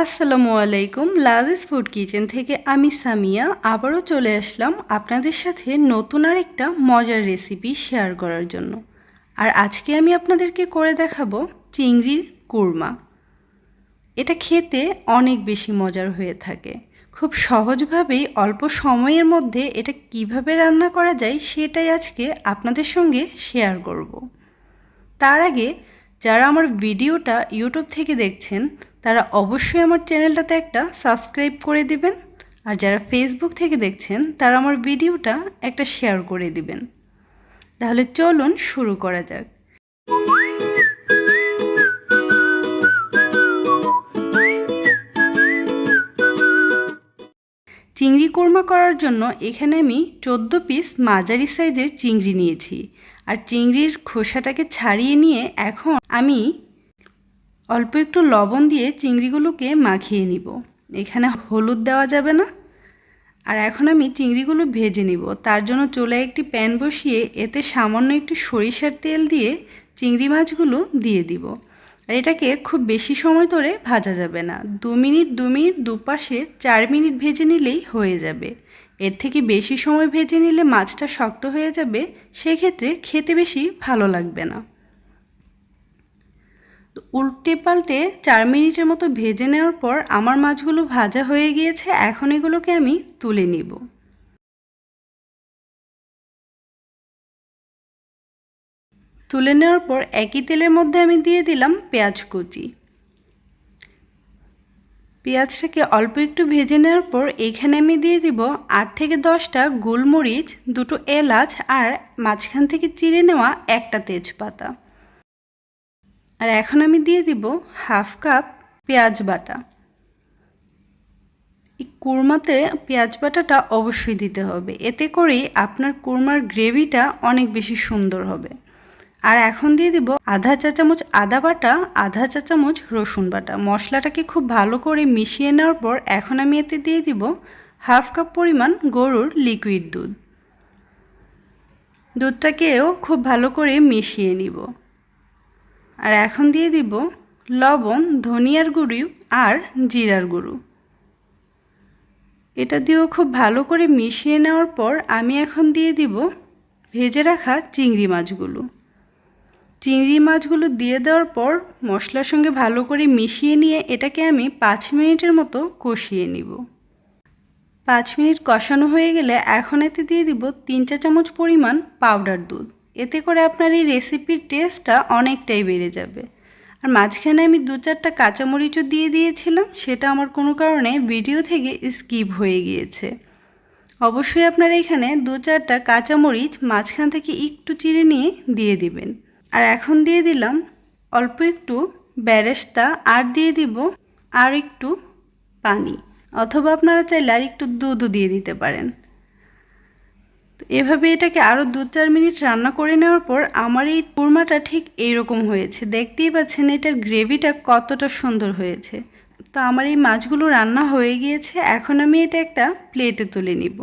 আসসালামু আলাইকুম। Lazeez food kitchen থেকে আমি সামিয়া আবারও চলে আসলাম আপনাদের সাথে নতুন আরেকটা মজার রেসিপি শেয়ার করার জন্য। আর আজকে আমি আপনাদেরকে করে দেখাবো চিংড়ির কোরমা। এটা খেতে অনেক বেশি মজার হয়ে থাকে। খুব সহজভাবেই অল্প সময়ের মধ্যে এটা কিভাবে রান্না করা যায় সেটাই আজকে আপনাদের সঙ্গে শেয়ার করব। তার আগে যারা আমার ভিডিওটা ইউটিউব থেকে দেখছেন তারা অবশ্যই আমার চ্যানেলটাতে একটা সাবস্ক্রাইব করে দিবেন, আর যারা ফেসবুক থেকে দেখছেন তারা আমার ভিডিওটা একটা শেয়ার করে দিবেন। তাহলে চলুন শুরু করা যাক। চিংড়ি কোরমা করার জন্য এখানে আমি 14 পিস মাঝারি সাইজের চিংড়ি নিয়েছি। আর চিংড়ির খোসাটাকে ছাড়িয়ে নিয়ে এখন আমি অল্প একটু লবণ দিয়ে চিংড়িগুলোকে মাখিয়ে নিব। এখানে হলুদ দেওয়া যাবে না। আর এখন আমি চিংড়িগুলো ভেজে নিব। তার জন্য চুলায় একটি প্যান বসিয়ে এতে সামান্য একটু সরিষার তেল দিয়ে চিংড়ি মাছগুলো দিয়ে দিব। আর এটাকে খুব বেশি সময় ধরে ভাজা যাবে না। 2 মিনিট দুপাশে 4 মিনিট ভেজে নিলেই হয়ে যাবে। এর থেকে বেশি সময় ভেজে নিলে মাছটা শক্ত হয়ে যাবে, সেক্ষেত্রে খেতে বেশি ভালো লাগবে না। উল্টে পাল্টে 4 মিনিটের মতো ভেজে নেওয়ার পর আমার মাছগুলো ভাজা হয়ে গিয়েছে। এখন এগুলোকে আমি তুলে নিব। তুলে নেওয়ার পর একই তেলের মধ্যে আমি দিয়ে দিলাম পেঁয়াজ কুচি। পেঁয়াজটাকে অল্প একটু ভেজে নেওয়ার পর এখানে আমি দিয়ে দিব 8 থেকে 10টা গোলমরিচ, 2টো এলাচ আর মাঝখান থেকে চিড়ে নেওয়া একটা তেজপাতা। আর এখন আমি দিয়ে দিব হাফ কাপ পেঁয়াজ বাটা। এই কোরমাতে পেঁয়াজ বাটাটা অবশ্যই দিতে হবে, এতে করেই আপনার কোরমার গ্রেভিটা অনেক বেশি সুন্দর হবে। আর এখন দিয়ে দিব আধা চা চামচ আদা বাটা, আধা চা চামচ রসুন বাটা। মশলাটাকে খুব ভালো করে মিশিয়ে নেওয়ার পর এখন আমি এতে দিয়ে দিব হাফ কাপ পরিমাণ গরুর লিকুইড দুধ। দুধটাকেও খুব ভালো করে মিশিয়ে নিব। আর এখন দিয়ে দিব লবণ, ধনিয়ার গুঁড়ি আর জিরার গুঁড়ো। এটা দিয়েও খুব ভালো করে মিশিয়ে নেওয়ার পর আমি এখন দিয়ে দিব ভেজে রাখা চিংড়ি মাছগুলো। চিংড়ি মাছগুলো দিয়ে দেওয়ার পর মশলার সঙ্গে ভালো করে মিশিয়ে নিয়ে এটাকে আমি 5 মিনিটের মতো কষিয়ে নিব। 5 মিনিট কষানো হয়ে গেলে এখন এতে দিয়ে দিব 3 চা চামচ পরিমাণ পাউডার দুধ। এতে করে আপনার এই রেসিপির টেস্টটা অনেকটাই বেড়ে যাবে। আর মাঝখানে আমি 2-4টা কাঁচামরিচও দিয়ে দিয়েছিলাম, সেটা আমার কোনো কারণে ভিডিও থেকে স্কিপ হয়ে গিয়েছে। অবশ্যই আপনারা এখানে 2-4টা কাঁচামরিচ মাঝখান থেকে একটু চিড়ে নিয়ে দিয়ে দিবেন। আর এখন দিয়ে দিলাম অল্প একটু বেরেস্তা আর দিয়ে দিব আর একটু পানি, অথবা আপনারা চাইলে আর একটু দুধও দিয়ে দিতে পারেন। তো এভাবে এটাকে আরও 2-4 মিনিট রান্না করে নেওয়ার পর আমার এই কোরমাটা ঠিক এইরকম হয়েছে। দেখতেই পাচ্ছেন এটার গ্রেভিটা কতটা সুন্দর হয়েছে। তো আমার এই মাছগুলো রান্না হয়ে গিয়েছে, এখন আমি এটা একটা প্লেটে তুলে নিব।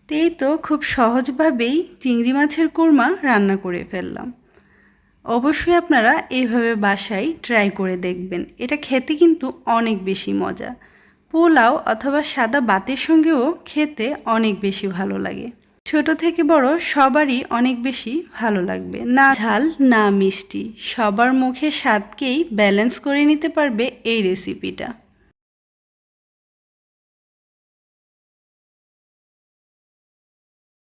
তো এই তো খুব সহজভাবেই চিংড়ি মাছের কোরমা রান্না করে ফেললাম। অবশ্যই আপনারা এইভাবে বাসায় ট্রাই করে দেখবেন। এটা খেতে কিন্তু অনেক বেশি মজা। পোলাও অথবা সাদা ভাতের সঙ্গেও খেতে অনেক বেশি ভালো লাগে। ছোট থেকে বড় সবারই অনেক বেশি ভালো লাগবে। না ঝাল না মিষ্টি, সবার মুখে স্বাদকেই ব্যালেন্স করে নিতে পারবে এই রেসিপিটা।